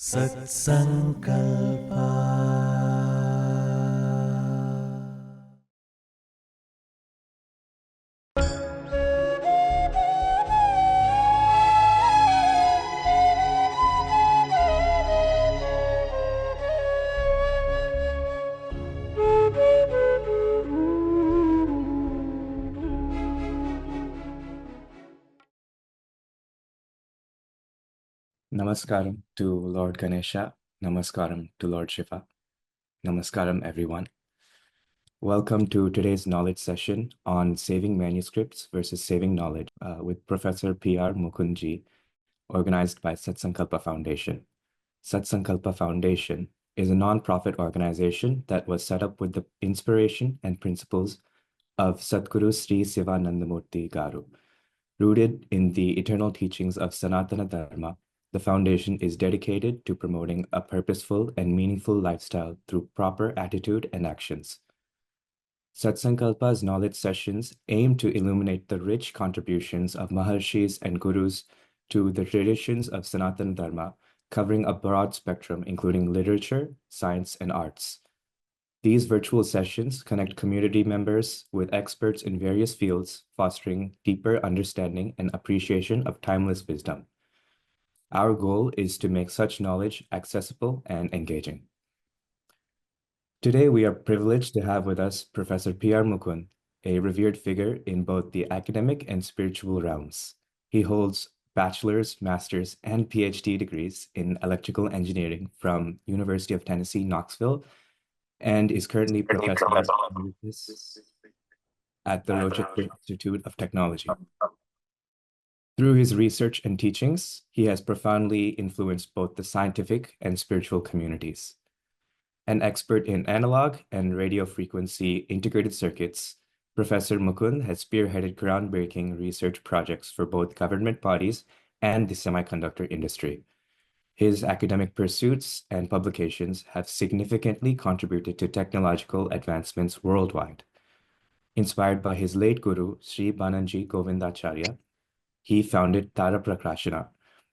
Satsankalpa. Namaskaram to Lord Ganesha. Namaskaram to Lord Shiva. Namaskaram, everyone. Welcome to today's knowledge session on saving manuscripts versus saving knowledge with Professor PR Mukund, organized by Satsankalpa Foundation. Satsankalpa Foundation is a non-profit organization that was set up with the inspiration and principles of Satguru Sri Sivananda Murty Garu. Rooted in the eternal teachings of Sanathana Dharma, the foundation is dedicated to promoting a purposeful and meaningful lifestyle through proper attitude and actions. Satsankalpa's knowledge sessions aim to illuminate the rich contributions of Maharshis and Gurus to the traditions of Sanatana Dharma, covering a broad spectrum including literature, science, and arts. These virtual sessions connect community members with experts in various fields, fostering deeper understanding and appreciation of timeless wisdom. Our goal is to make such knowledge accessible and engaging. Today, we are privileged to have with us Professor PR Mukund, a revered figure in both the academic and spiritual realms. He holds bachelor's, master's, and PhD degrees in electrical engineering from University of Tennessee, Knoxville, and is currently Professor Emeritus at the Rochester Institute of Technology. Through his research and teachings, he has profoundly influenced both the scientific and spiritual communities. An expert in analog and radio frequency integrated circuits, Professor Mukund has spearheaded groundbreaking research projects for both government bodies and the semiconductor industry. His academic pursuits and publications have significantly contributed to technological advancements worldwide. Inspired by his late guru, Sri Bananji Govindacharya, he founded Tara Prakashana,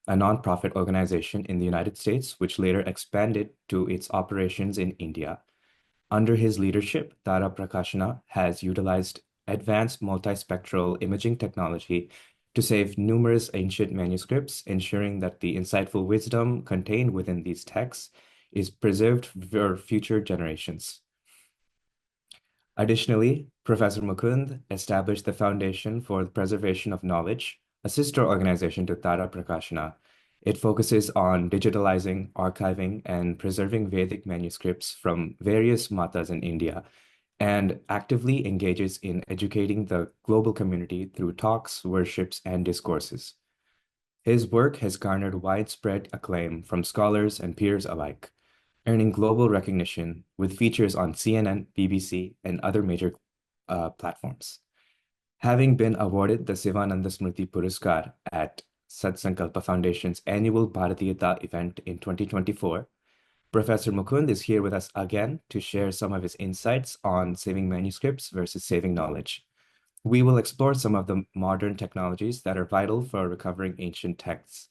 a nonprofit organization in the United States, which later expanded to its operations in India. Under his leadership, Tara Prakashana has utilized advanced multispectral imaging technology to save numerous ancient manuscripts, ensuring that the insightful wisdom contained within these texts is preserved for future generations. Additionally, Professor Mukund established the Foundation for the Preservation of Knowledge, a sister organization to Tara Prakashana. It focuses on digitalizing, archiving, and preserving Vedic manuscripts from various matas in India, and actively engages in educating the global community through talks, worships, and discourses. His work has garnered widespread acclaim from scholars and peers alike, earning global recognition with features on CNN, BBC, and other major platforms. Having been awarded the Sivananda Smriti Puraskar at Satsankalpa Foundation's annual Bharatiyata event in 2024, Professor Mukund is here with us again to share some of his insights on saving manuscripts versus saving knowledge. We will explore some of the modern technologies that are vital for recovering ancient texts.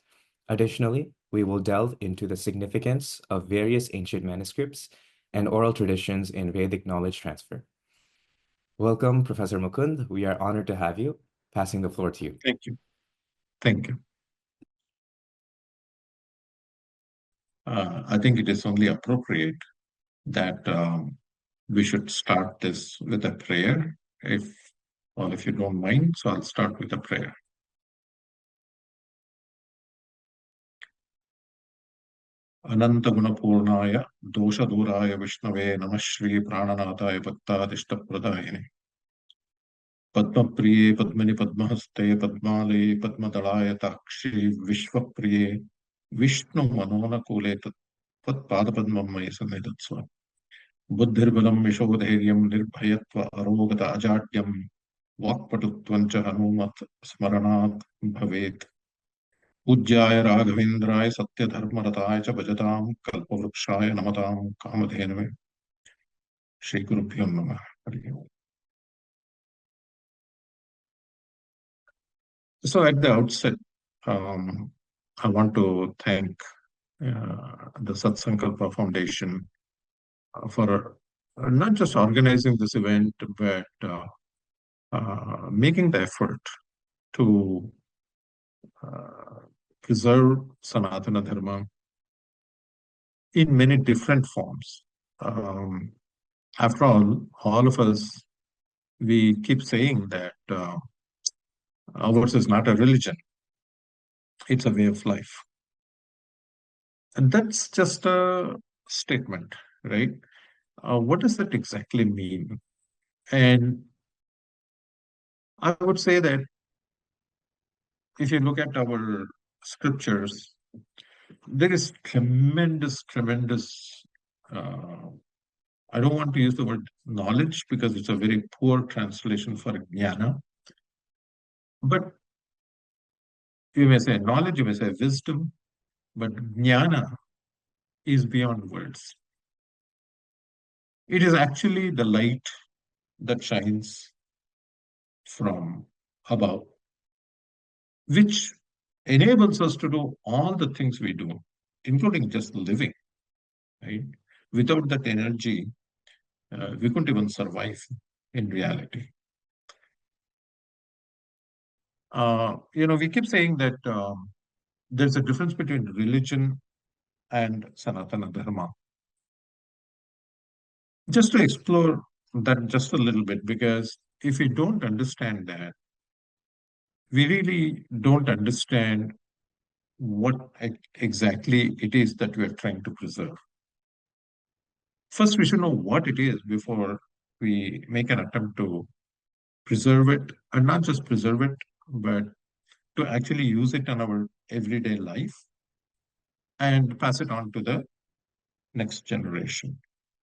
Additionally, we will delve into the significance of various ancient manuscripts and oral traditions in Vedic knowledge transfer. Welcome, Professor Mukund. We are honored to have you. Passing the floor to you. Thank you. Thank you. I think it is only appropriate that we should start this with a prayer, if you don't mind. So I'll start with a prayer. Ananta Gunapurnaya, Dosha Duraya Vishnave, Namah Shri Prananataya Bhaktadishta Pradayane. Padma Priye, Padmani Padmahaste, Padmale, Padmadalaya Takshi, Vishwa Priye, Vishnu Manona Kule Tat Padapadmam Maya Samidatswa. बुद्धिर्बलं यशोधैर्यं निर्भयत्व अरोगत अजाड्यं वाक्पटुत्वं च हनुमत् स्मरणात् भवेत् पूज्याय राघवेन्द्राय सत्यधर्मरताय च भजतां कल्पवृक्षाय नमतां कामधेनवे श्रीगुरुभ्यो नमः हरि ओम. So at the outset, I want to thank the Satsankalpa Foundation, for not just organizing this event, but making the effort to preserve Sanatana Dharma in many different forms. After all of us, we keep saying that ours is not a religion, it's a way of life. And that's just a statement, right? What does that exactly mean? And I would say that if you look at our scriptures, there is tremendous, uh, I don't want to use the word knowledge because it's a very poor translation for jnana, but you may say knowledge, you may say wisdom, but jnana is beyond words. It is actually the light that shines from above, which enables us to do all the things we do, including just living, right? Without that energy, we couldn't even survive in reality. We keep saying that there's a difference between religion and Sanatana Dharma. Just to explore that just a little bit, because if we don't understand that, we really don't understand what exactly it is that we're trying to preserve. First, we should know what it is before we make an attempt to preserve it, and not just preserve it, but to actually use it in our everyday life and pass it on to the next generation.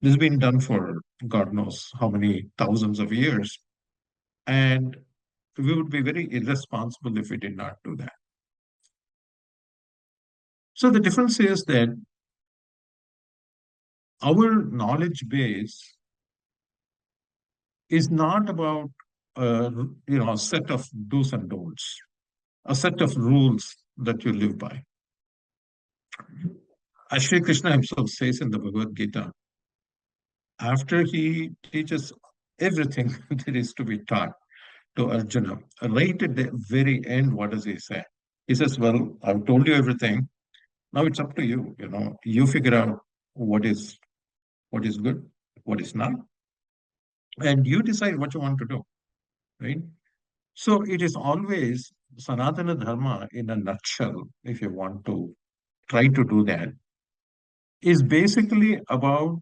This has been done for God knows how many thousands of years, and we would be very irresponsible if we did not do that. So the difference is that our knowledge base is not about a set of do's and don'ts, a set of rules that you live by. As Sri Krishna himself says in the Bhagavad Gita, after he teaches everything there is to be taught to Arjuna, right at the very end, what does he say? He says, well, I've told you everything. Now it's up to you. You figure out what is good, what is not, and you decide what you want to do, right? So it is always Sanatana Dharma in a nutshell, if you want to try to do that, is basically about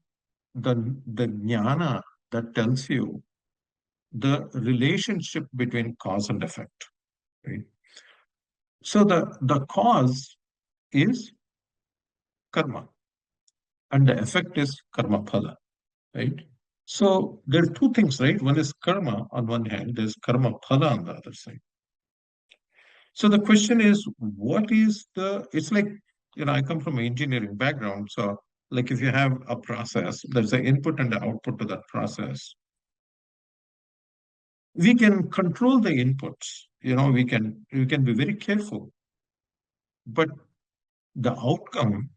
the jnana that tells you the relationship between cause and effect, right? So the cause is karma, and the effect is karma phala, right? So there are two things, right? One is karma on one hand, there's karma phala on the other side. So the question is, it's like, I come from an engineering background. So like if you have a process, there's an input and the output to that process. We can control the inputs, we can be very careful, but the outcome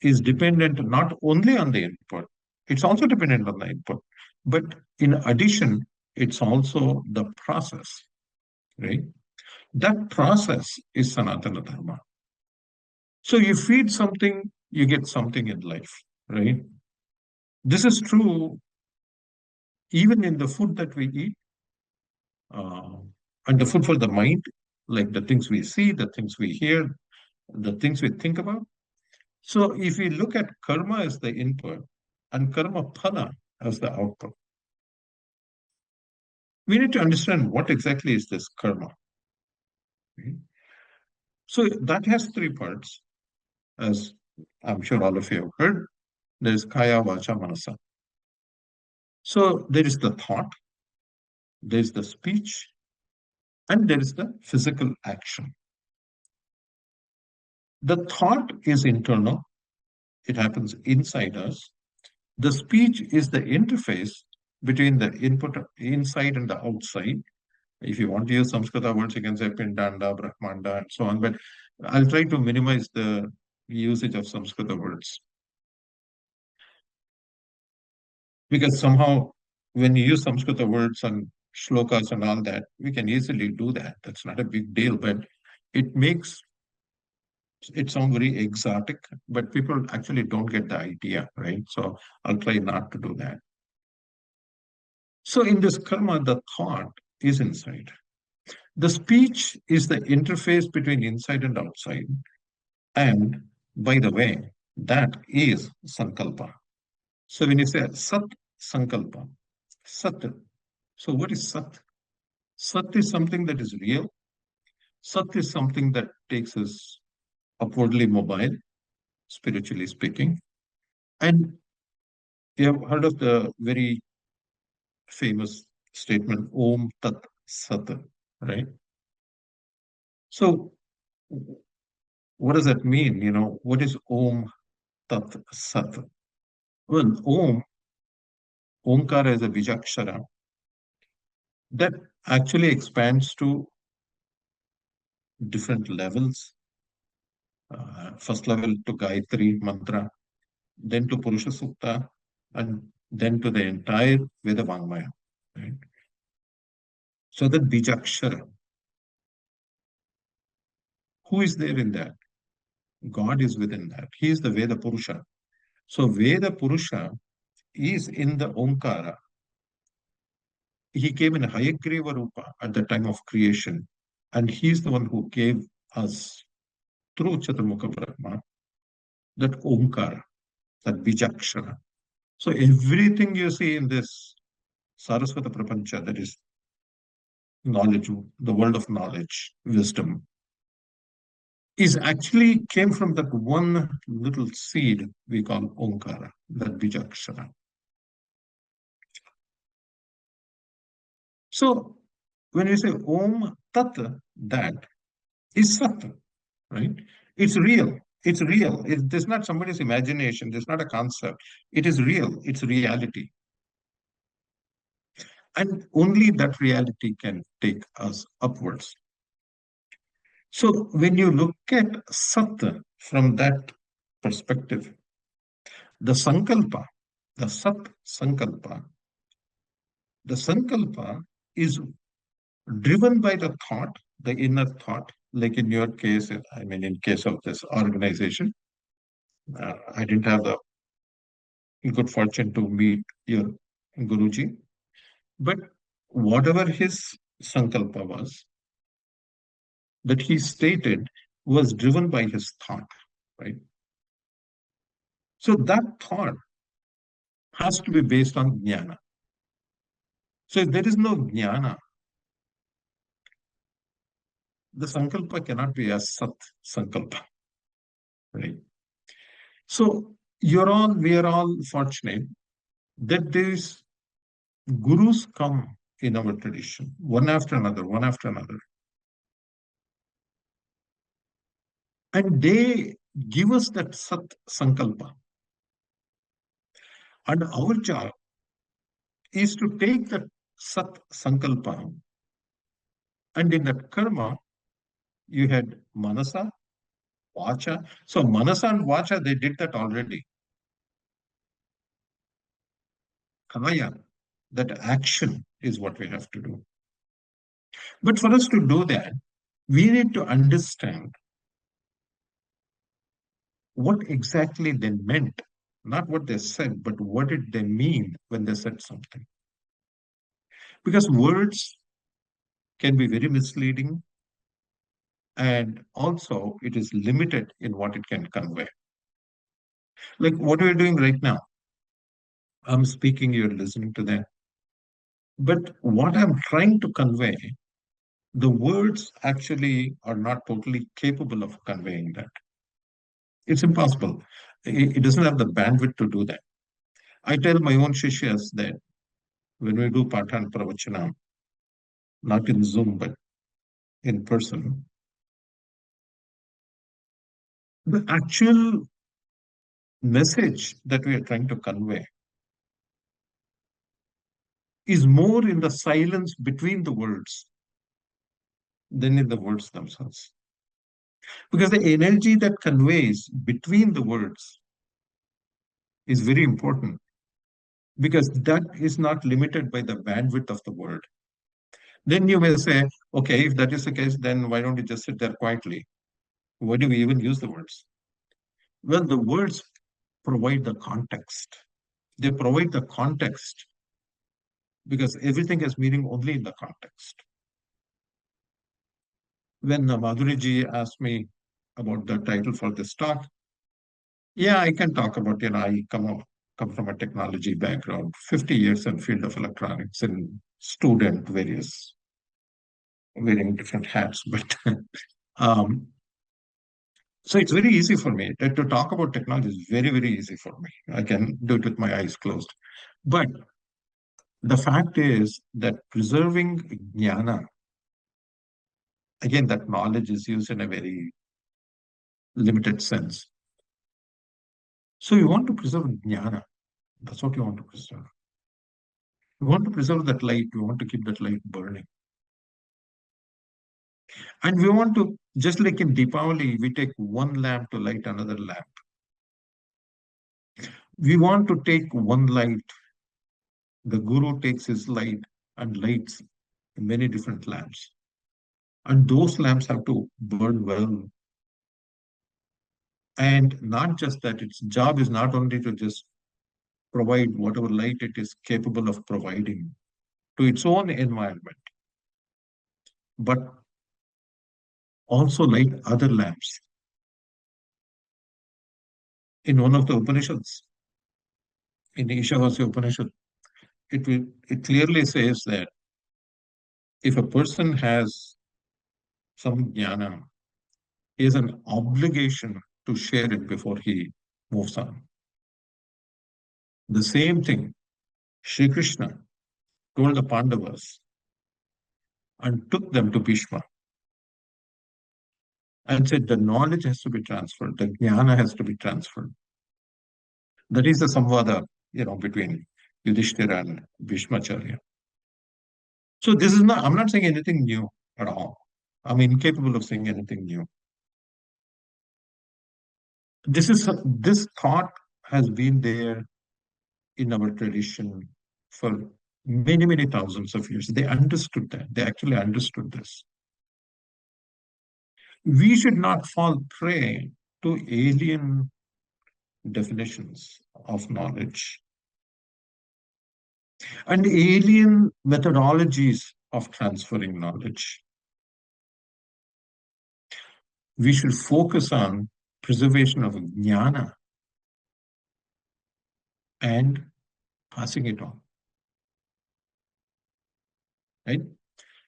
is dependent not only on the input, it's also dependent on the input. But in addition, it's also the process, right? That process is Sanatana Dharma. So you feed something, you get something in life, right? This is true even in the food that we eat, uh, and the food for the mind, like the things we see, the things we hear, the things we think about. So if we look at karma as the input and karma phala as the output, we need to understand what exactly is this karma. Right? So that has three parts, as I'm sure all of you have heard. There's kaya, vacha, manasa. So there is the thought, there's the speech, and there is the physical action. The thought is internal, it happens inside us. The speech is the interface between the input inside and the outside. If you want to use Samskrita words, you can say Pindanda, Brahmanda, and so on. But I'll try to minimize the usage of Sanskrit words. Because somehow, when you use Sanskrit words and shlokas and all that, we can easily do that. That's not a big deal, but it makes it sound very exotic, but people actually don't get the idea, right? So I'll try not to do that. So in this karma, the thought is inside. The speech is the interface between inside and outside. And by the way, that is sankalpa. So when you say sat sankalpa, sat. So what is sat? Sat is something that is real. Sat is something that takes us upwardly mobile, spiritually speaking. And you have heard of the very famous statement, Om Tat Sat, right? So what does that mean? What is Om Tat Sat? Well, Omkara is a Vijakshara that actually expands to different levels. First level to Gayatri mantra, then to Purusha Sukta, and then to the entire Veda Vangmaya. Right? So that Bijakshara, who is there in that? God is within that. He is the Veda Purusha. So Veda Purusha is in the Omkara. He came in Hayagriva Rupa at the time of creation. And he's the one who gave us, through Chaturmukha Brahma, that Omkara, that Bijakshara. So everything you see in this Saraswata Prapancha, that is knowledge, the world of knowledge, wisdom, is actually came from that one little seed we call Omkara, that Bijakshara. So when we say Om Tat, that is Sat, right? It's real. It's real. It's not somebody's imagination. It's not a concept. It is real. It's reality. And only that reality can take us upwards. So when you look at Sat from that perspective, the Sankalpa, the Sat Sankalpa is driven by the thought, the inner thought, like in your case, I mean, in case of this organization, I didn't have the good fortune to meet your Guruji, but whatever his Sankalpa was, that he stated was driven by his thought, right? So that thought has to be based on jnana. So if there is no jnana, the sankalpa cannot be a sat sankalpa, right? So we are all fortunate that these gurus come in our tradition, one after another, one after another. And they give us that sat sankalpa. And our job is to take that sat sankalpa, and in that karma, you had manasa, vacha. So manasa and vacha, they did that already. Kaya, that action is what we have to do. But for us to do that, we need to understand what exactly they meant, not what they said, but what did they mean when they said something. Because words can be very misleading, and also it is limited in what it can convey. Like what we're doing right now. I'm speaking, you're listening to that. But what I'm trying to convey, the words actually are not totally capable of conveying that. It's impossible. It doesn't have the bandwidth to do that. I tell my own shishyas that when we do Pathan Pravachanam, not in Zoom, but in person, the actual message that we are trying to convey is more in the silence between the words than in the words themselves. Because the energy that conveys between the words is very important, because that is not limited by the bandwidth of the word. Then you may say, okay, if that is the case, then why don't you just sit there quietly? Why do we even use the words? Well, the words provide the context. They provide the context because everything has meaning only in the context. When Madhuri ji asked me about the title for this talk, yeah, I can talk about, I come from a technology background, 50 years in field of electronics and student, wearing different hats. But um, so it's very easy for me to talk about technology is very, very easy for me. I can do it with my eyes closed. But the fact is that preserving jnana, again, that knowledge is used in a very limited sense. So you want to preserve jnana. That's what you want to preserve. You want to preserve that light. You want to keep that light burning. And we want to, just like in Deepavali, we take one lamp to light another lamp. We want to take one light. The Guru takes his light and lights many different lamps. And those lamps have to burn well. And not just that, its job is not only to just provide whatever light it is capable of providing to its own environment, but also light other lamps. In one of the Upanishads, in the Ishavasya Upanishad, it clearly says that if a person has some jnana, he has an obligation to share it before he moves on. The same thing, Sri Krishna told the Pandavas and took them to Bhishma and said the knowledge has to be transferred, the jnana has to be transferred. That is the samvada, between Yudhishthira and Bhishmacharya. So this is not, I'm not saying anything new at all. I'm incapable of saying anything new. This thought has been there in our tradition for many, many thousands of years. They understood that. They actually understood this. We should not fall prey to alien definitions of knowledge and alien methodologies of transferring knowledge. We should focus on preservation of jnana and passing it on. Right?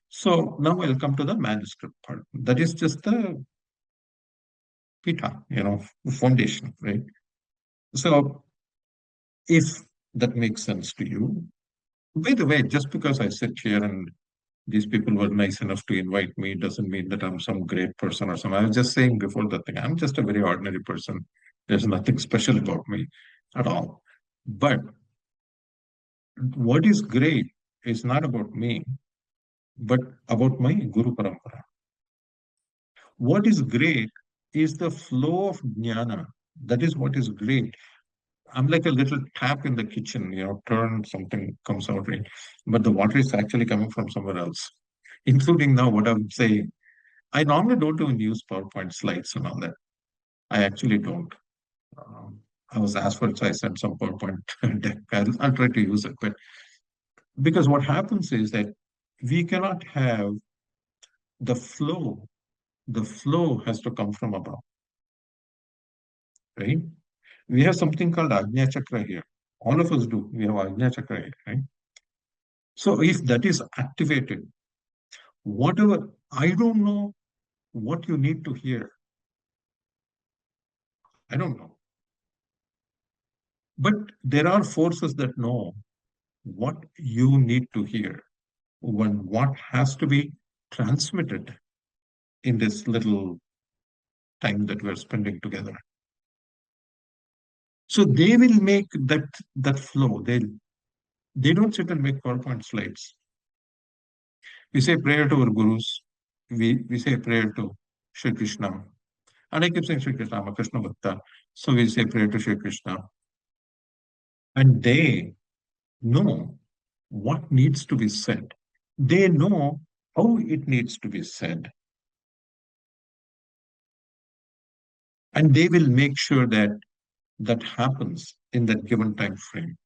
So now I'll come to the manuscript part. That is just the pita, foundation, right? So if that makes sense to you, by the way, just because I sit here and these people were nice enough to invite me doesn't mean that I'm some great person or something. I was just saying before that thing, I'm just a very ordinary person. There's nothing special about me at all. But what is great is not about me, but about my Guru Parampara. What is great is the flow of jnana. That is what is great. I'm like a little tap in the kitchen, turn, something comes out, right? But the water is actually coming from somewhere else, including now what I'm saying. I normally don't even use PowerPoint slides and all that. I actually don't. I was asked for it, so I sent some PowerPoint deck. I'll try to use it. But because what happens is that we cannot have the flow. The flow has to come from above, right? We have something called Ajna Chakra here. All of us do. We have Ajna Chakra here, right? So if that is activated, whatever, I don't know what you need to hear. I don't know. But there are forces that know what you need to hear, when what has to be transmitted in this little time that we're spending together. So they will make that flow. They don't sit and make PowerPoint slides. We say prayer to our gurus. We say prayer to Sri Krishna. And I keep saying Sri Krishna, I'm a Krishna Bhakta. So we say pray to Sri Krishna. And they know what needs to be said. They know how it needs to be said. And they will make sure that that happens in that given time frame.